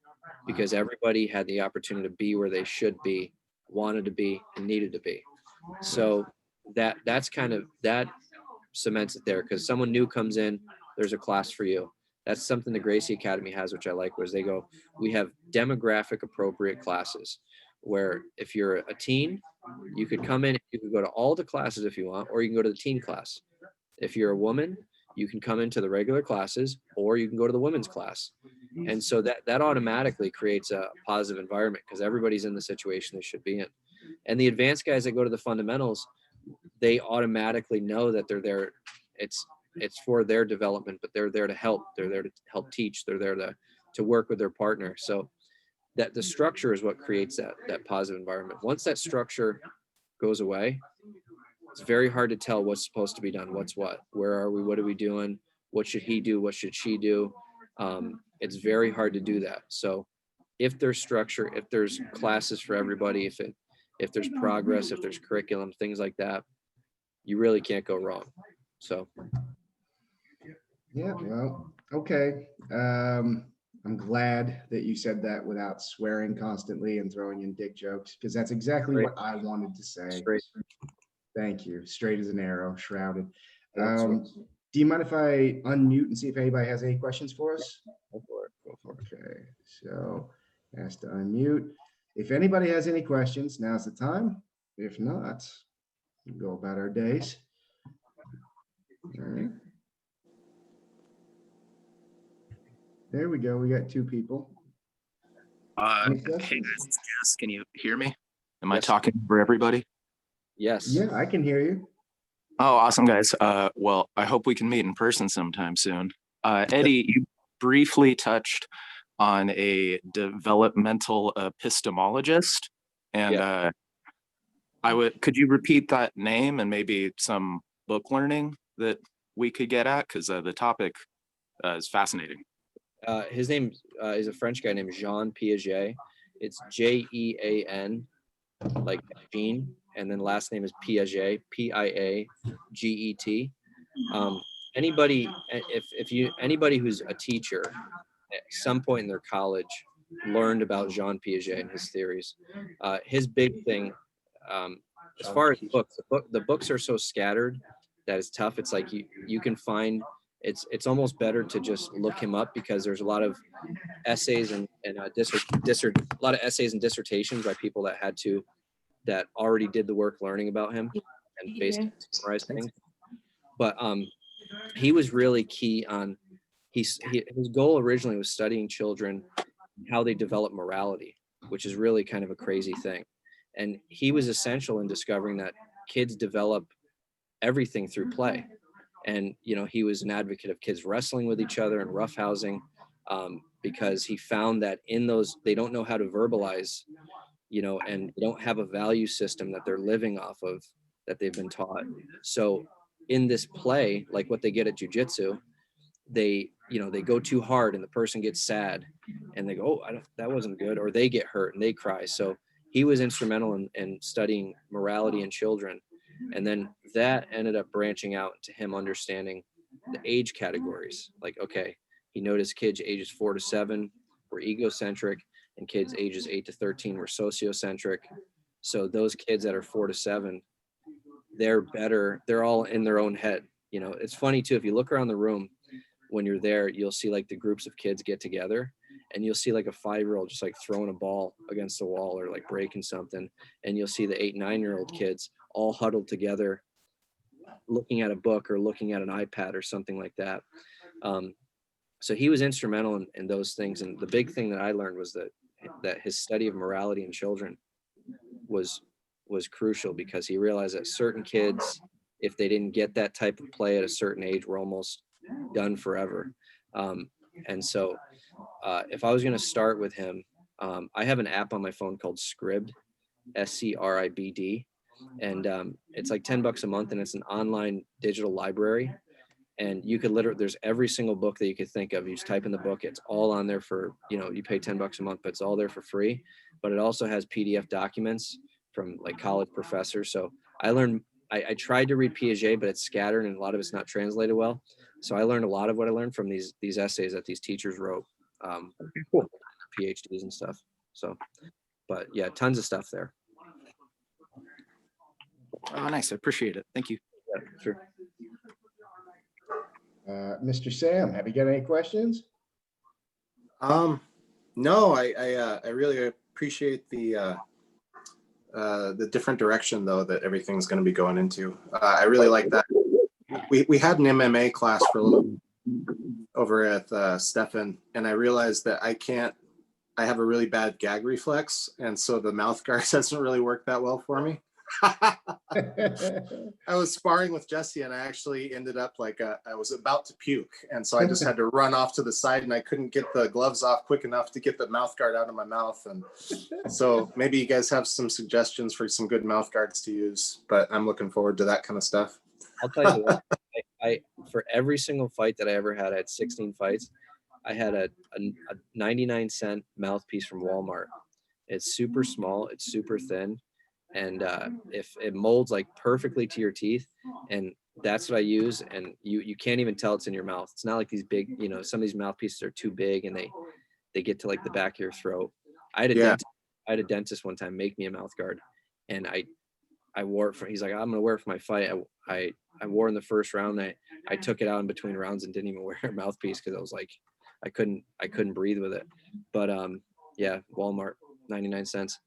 because everybody had the opportunity to be where they should be wanted to be and needed to be. So that's kind of, that cements it there, because someone new comes in, there's a class for you. That's something the Gracie Academy has, which I like, was they go, we have demographic appropriate classes, where if you're a teen, you could come in, you could go to all the classes if you want, or you can go to the teen class. If you're a woman, you can come into the regular classes, or you can go to the women's class. And so that automatically creates a positive environment, because everybody's in the situation they should be in. And the advanced guys that go to the fundamentals, they automatically know that they're there. It's for their development, but they're there to help. They're there to help teach. They're there to work with their partner. So that the structure is what creates that positive environment. Once that structure goes away, it's very hard to tell what's supposed to be done. What's what? Where are we? What are we doing? What should he do? What should she do? It's very hard to do that. So if there's structure, if there's classes for everybody, if there's progress, if there's curriculum, things like that, you really can't go wrong. So. Yeah, well, okay. I'm glad that you said that without swearing constantly and throwing in dick jokes, because that's exactly what I wanted to say. Straight. Thank you. Straight as an arrow, shrouded. Do you mind if I unmute and see if anybody has any questions for us? Go for it. Go for it. Okay, so has to unmute. If anybody has any questions, now's the time. If not, we'll go about our days. All right. There we go. We got two people. Hey, this is Jess. Can you hear me? Am I Yes. talking for everybody? Yes. Yeah, I can hear you. Oh, awesome, guys. Well, I hope we can meet in person sometime soon. Eddie, you briefly touched on a developmental epistemologist, and could you repeat that name and maybe some book learning that we could get at? Because the topic is fascinating. His name is a French guy named Jean Piaget. It's Jean, like Jean, and then last name is Piaget, Piaget. Anybody who's a teacher at some point in their college learned about Jean Piaget and his theories. His big thing, as far as books, the books are so scattered that it's tough. It's like you can find. It's almost better to just look him up, because there's a lot of essays and a lot of essays and dissertations by people that already did the work learning about him and basically summarized things. But he was really key on his goal originally was studying children, how they develop morality, which is really kind of a crazy thing. And he was essential in discovering that kids develop everything through play. And, he was an advocate of kids wrestling with each other and roughhousing, because he found that in those, they don't know how to verbalize, and they don't have a value system that they're living off of, that they've been taught. So in this play, like what they get at jujitsu, they go too hard and the person gets sad and they go, oh, that wasn't good, or they get hurt and they cry. So he was instrumental in studying morality in children. And then that ended up branching out to him understanding the age categories. Like, okay, he noticed kids ages 4 to 7 were egocentric, and kids ages 8 to 13 were sociocentric. So those kids that are 4 to 7, they're better. They're all in their own head. It's funny too, if you look around the room when you're there, you'll see like the groups of kids get together, and you'll see like a 5-year-old just like throwing a ball against the wall or like breaking something. And you'll see the 8, 9-year-old kids all huddled together, looking at a book or looking at an iPad or something like that. So he was instrumental in those things. And the big thing that I learned was that his study of morality in children was crucial, because he realized that certain kids, if they didn't get that type of play at a certain age, were almost done forever. And so if I was going to start with him, I have an app on my phone called Scribd, SCRIBD. And it's like $10 a month, and it's an online digital library. And you could there's every single book that you could think of. You just type in the book, it's all on there for, you pay $10 a month, but it's all there for free. But it also has PDF documents from like college professors. So I tried to read Piaget, but it's scattered and a lot of it's not translated well. So I learned a lot of what I learned from these essays that these teachers wrote, PhDs and stuff. So, but yeah, tons of stuff there. Oh, nice. I appreciate it. Thank you. Yeah, sure. Mr. Sam, have you got any questions? No, I really appreciate the different direction though that everything's going to be going into. I really like that. We had an MMA class for a little over at Stefan, and I realized that I have a really bad gag reflex, and so the mouth guard doesn't really work that well for me. I was sparring with Jesse, and I actually ended up like I was about to puke, and so I just had to run off to the side, and I couldn't get the gloves off quick enough to get the mouth guard out of my mouth. And so maybe you guys have some suggestions for some good mouth guards to use, but I'm looking forward to that kind of stuff. I'll tell you what, I for every single fight that I ever had, I had 16 fights. I had a 99-cent mouthpiece from Walmart. It's super small, it's super thin, and if it molds like perfectly to your teeth, and that's what I use. And you can't even tell it's in your mouth. It's not like these big, you know, some of these mouthpieces are too big and they get to like the back of your throat. I had a dentist one time make me a mouth guard, and I wore it for, he's like, I'm gonna wear it for my fight. I wore in the first round. I took it out in between rounds and didn't even wear a mouthpiece because I was like, I couldn't breathe with it. But yeah, Walmart, 99 cents.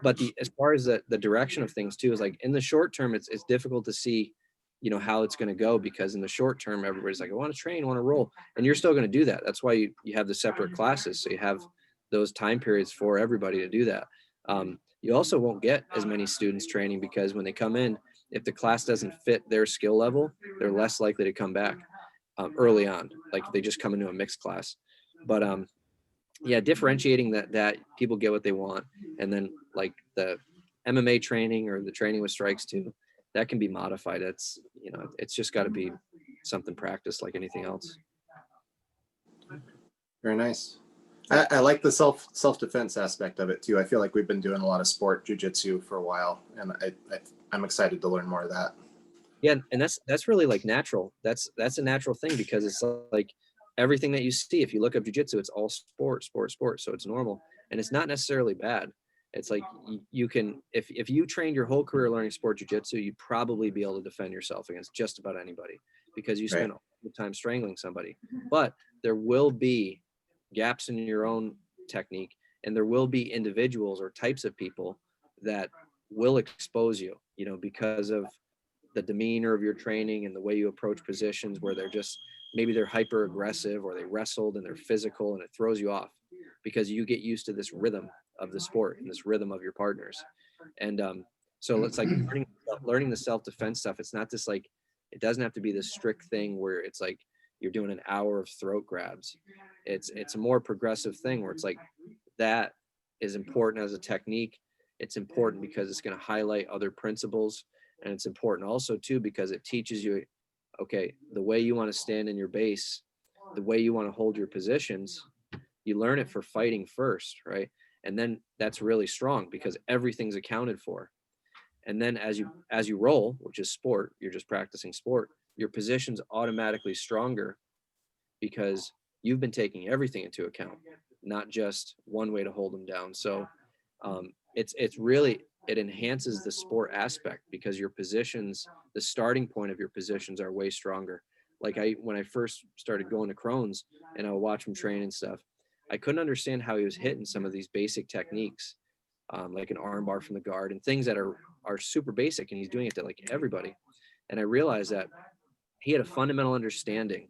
But as far as the direction of things too, is like in the short term, it's difficult to see, you know, how it's going to go, because in the short term, everybody's like, I want to train, I want to roll, and you're still going to do that. That's why you have the separate classes. So you have those time periods for everybody to do that. You also won't get as many students training, because when they come in, if the class doesn't fit their skill level, they're less likely to come back early on. Like they just come into a mixed class. But yeah, differentiating that people get what they want. And then like the MMA training or the training with strikes too, that can be modified. It's, you know, it's just got to be something practiced like anything else. Very nice. I like the self-defense aspect of it too. I feel like we've been doing a lot of sport jiu-jitsu for a while, and I'm excited to learn more of that. Yeah, and that's really like natural. That's a natural thing, because it's like everything that you see, if you look up jiu-jitsu, it's all sport. So it's normal, and it's not necessarily bad. It's like you can, if you trained your whole career learning sport jiu-jitsu, you'd probably be able to defend yourself against just about anybody, because you spend all the time strangling somebody. But there will be gaps in your own technique, and there will be individuals or types of people that will expose you, you know, because of the demeanor of your training and the way you approach positions, where they're just, maybe they're hyper aggressive, or they wrestled and they're physical, and it throws you off because you get used to this rhythm of the sport and this rhythm of your partners. And so it's like learning the self-defense stuff. It's not just like, it doesn't have to be this strict thing where it's like you're doing an hour of throat grabs. It's a more progressive thing where it's like, that is important as a technique. It's important because it's going to highlight other principles. And it's important also too, because it teaches you, okay, the way you want to stand in your base, the way you want to hold your positions, you learn it for fighting first, right? And then that's really strong, because everything's accounted for. And then as you roll, which is sport, you're just practicing sport, your position's automatically stronger because you've been taking everything into account, not just one way to hold them down. So it's really, it enhances the sport aspect, because your positions, the starting point of your positions are way stronger. Like when I first started going to Crohn's and I would watch him train and stuff, I couldn't understand how he was hitting some of these basic techniques, like an arm bar from the guard and things that are super basic, and he's doing it to like everybody. And I realized that he had a fundamental understanding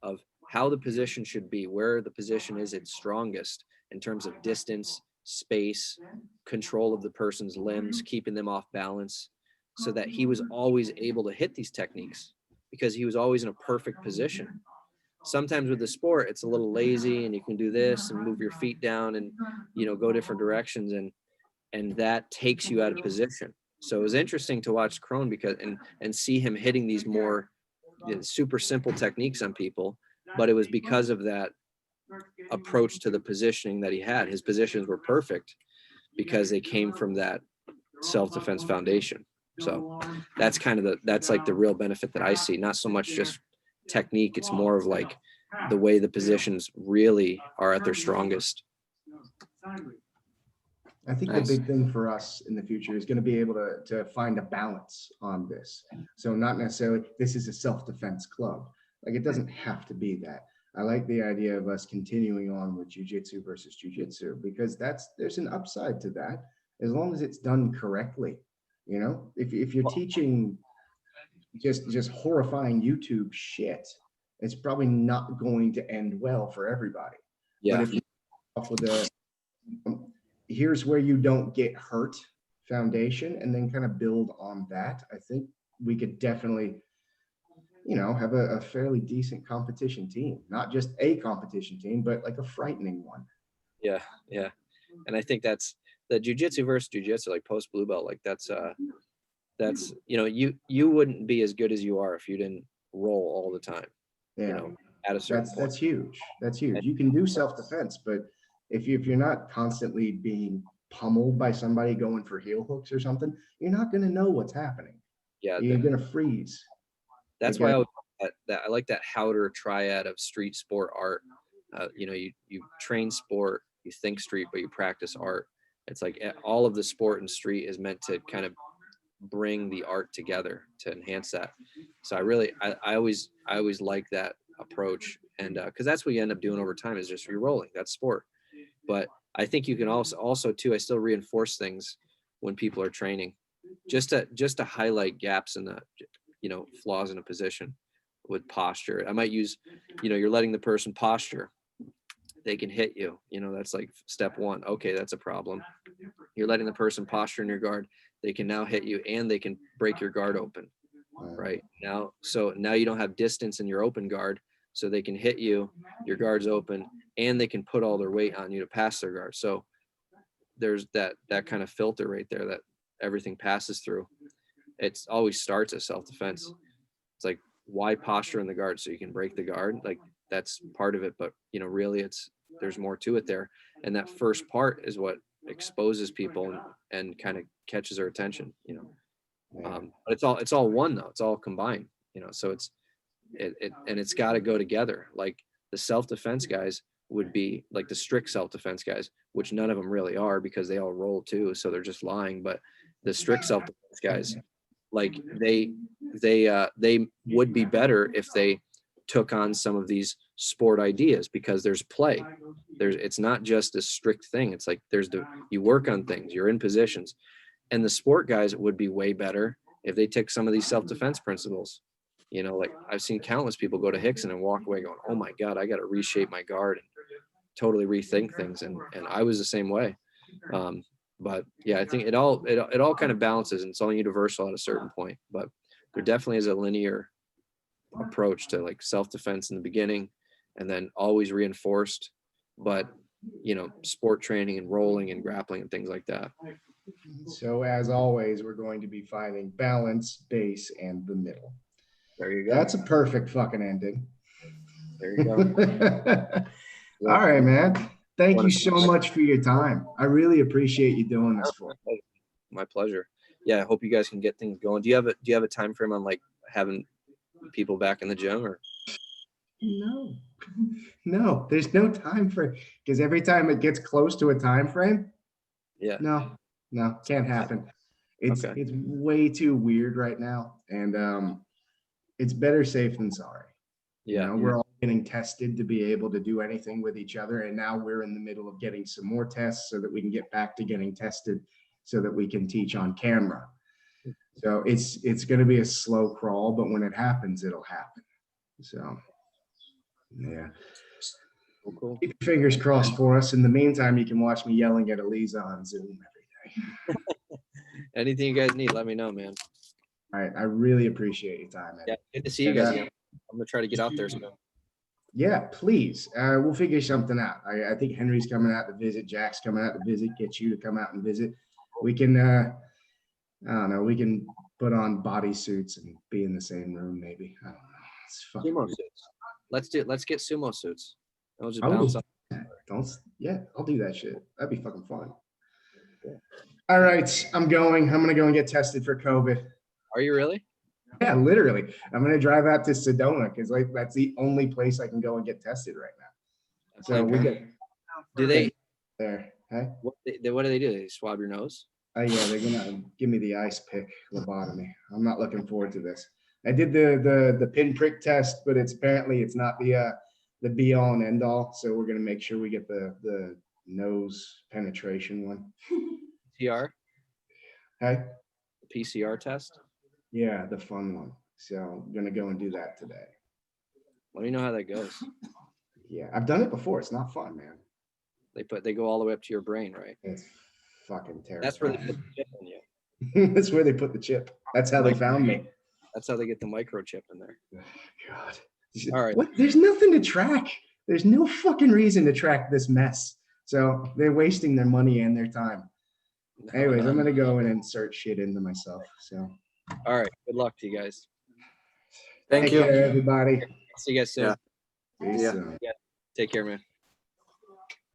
of how the position should be, where the position is its strongest in terms of distance, space, control of the person's limbs, keeping them off balance, so that he was always able to hit these techniques, because he was always in a perfect position. Sometimes with the sport, it's a little lazy, and you can do this and move your feet down and, you know, go different directions, and that takes you out of position. So it was interesting to watch Crone because and see him hitting these more, you know, super simple techniques on people, but it was because of that approach to the positioning that he had. His positions were perfect because they came from that self-defense foundation. So that's kind of that's like the real benefit that I see, not so much just technique. It's more of like the way the positions really are at their strongest. I think Nice. the big thing for us in the future is going to be able to find a balance on this. So not necessarily this is a self-defense club. Like it doesn't have to be that. I like the idea of us continuing on with jujitsu versus jujitsu because there's an upside to that as long as it's done correctly. You know, if you're teaching just horrifying YouTube shit, it's probably not going to end well for everybody. Yeah. But if you off with a here's where you don't get hurt foundation and then kind of build on that, I think we could definitely, you know, have a fairly decent competition team, not just a competition team, but like a frightening one. Yeah. Yeah. And I think that's the jujitsu versus jujitsu, like post blue belt, like that's, you know, you wouldn't be as good as you are if you didn't roll all the time, Yeah, you know, at a certain point. that's huge. That's huge. You can do self-defense, but if you're not constantly being pummeled by somebody going for heel hooks or something, you're not going to know what's happening. Yeah. You're going to freeze. That's why I like that Howder triad of street, sport, art. You know, you train sport, you think street, but you practice art. It's like all of the sport and street is meant to kind of bring the art together to enhance that. So I always like that approach, and because that's what you end up doing over time is just re-rolling. That's sport. But I think you can also too, I still reinforce things when people are training just to highlight gaps in the, you know, flaws in a position with posture. I might use, you know, you're letting the person posture, they can hit you, you know, that's like step one. Okay, that's a problem. You're letting the person posture in your guard, they can now hit you and they can break your guard open right now. So now you don't have distance in your open guard, so they can hit you, your guard's open, and they can put all their weight on you to pass their guard. So there's that kind of filter right there that everything passes through. It's always starts as self-defense. It's like, why posture in the guard? So you can break the guard. Like that's part of it, but you know, really there's more to it there. And that first part is what exposes people and kind of catches their attention, you know. But it's all one though. It's all combined, you know. So it's got to go together. Like the self-defense guys would be like the strict self-defense guys, which none of them really are because they all roll too. So they're just lying. But the strict self-defense guys, like they would be better if they took on some of these sport ideas because there's play. It's not just a strict thing. It's like you work on things, you're in positions. And the sport guys would be way better if they took some of these self-defense principles. You know, like I've seen countless people go to Hickson and walk away going, oh my God, I got to reshape my guard and totally rethink things. And I was the same way. But yeah, I think it all kind of balances and it's all universal at a certain point. But there definitely is a linear approach to like self-defense in the beginning and then always reinforced. But, you know, sport training and rolling and grappling and things like that. So as always, we're going to be finding balance, base, and the middle. There you go. That's a perfect fucking ending. There you go. All right, man. Thank you so much for your time. I really appreciate you doing this for me. My pleasure. Yeah, I hope you guys can get things going. Do you have a time frame on like having people back in the gym or? No, there's no time frame because every time it gets close to a time frame, no, can't happen. It's way too weird right now, and it's better safe than sorry. Yeah, you know, we're all getting tested to be able to do anything with each other, and now we're in the middle of getting some more tests so that we can get back to getting tested, so that we can teach on camera. So it's going to be a slow crawl, but when it happens, it'll happen. So yeah. Cool. Keep your fingers crossed for us. In the meantime, you can watch me yelling at Eliza on Zoom every day. Anything you guys need, let me know, man. All right. I really appreciate your time, Eddie. Yeah, good to see you guys again. I'm going to try to get out there soon. Yeah, please. We'll figure something out. I think Henry's coming out to visit. Jack's coming out to visit. Get you to come out and visit. We can, I don't know, we can put on bodysuits and be in the same room maybe. I don't know. It's fucking sumo suits. Let's get sumo suits. I'll just I'll bounce do- up. I'll do that shit. That'd be fucking fun. Yeah. All right, I'm gonna go and get tested for COVID. Are you really? Yeah, literally. I'm gonna drive out to Sedona because like that's the only place I can go and get tested right now. So we get Do they? there. Hey? What do they do? They swab your nose? Oh yeah, they're gonna give me the ice pick lobotomy. I'm not looking forward to this. I did the pinprick test, but apparently it's not the be all and end all. So we're gonna make sure we get the nose penetration one. PCR? Hey? The PCR test? Yeah, the fun one. So I'm gonna go and do that today. Let me know how that goes. Yeah, I've done it before. It's not fun, man. They go all the way up to your brain, right? It's fucking terrible. That's where they put the chip in you. That's where they put the chip. That's how they found me. That's how they get the microchip in there. God. All right. What? There's nothing to track. There's no fucking reason to track this mess. So they're wasting their money and their time. Anyways, I'm gonna go and insert shit into myself. So. All right. Good luck to you guys. Thank Take you. care, everybody. See you guys soon. Yeah. See you Yeah. soon. Take care, man.